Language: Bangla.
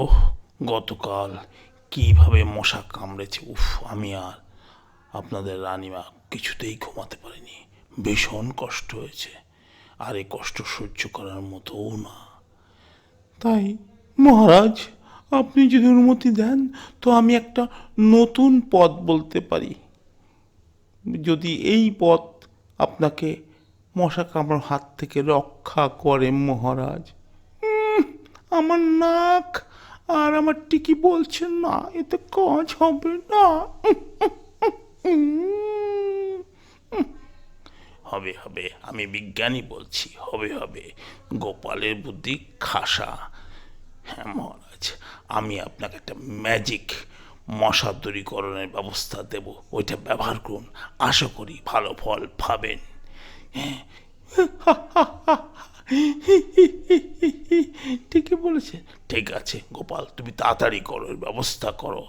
ওহ, গতকাল কিভাবে মশা কামড়েছে! উফ, আমি আর আপনাদের রানীমা কিছুতেই ঘুমাতে পারিনি। ভীষণ কষ্ট হয়েছে, আর এই কষ্ট সহ্য করার মতোও না। তাই মহারাজ, আপনি যদি অনুমতি দেন তো আমি একটা নতুন পথ বলতে পারি। যদি এই পথ আপনাকে মশা কামড়ার হাত থেকে রক্ষা করে মহারাজ। আমার নাক আর আমার টিকি বলছেন না, এতে কাজ হবে না। হবে হবে, আমি বিজ্ঞানী বলছি, হবে হবে। গোপালের বুদ্ধি খাসা। হ্যাঁ মহারাজ, আমি আপনাকে একটা ম্যাজিক মশা দূরীকরণের ব্যবস্থা দেব, ওইটা ব্যবহার করুন, আশা করি ভালো ফল পাবেন। হ্যাঁ, ঠিকই বলেছে। ঠিক আছে গোপাল, তুমি তাড়াতাড়ি করো, ব্যবস্থা করো।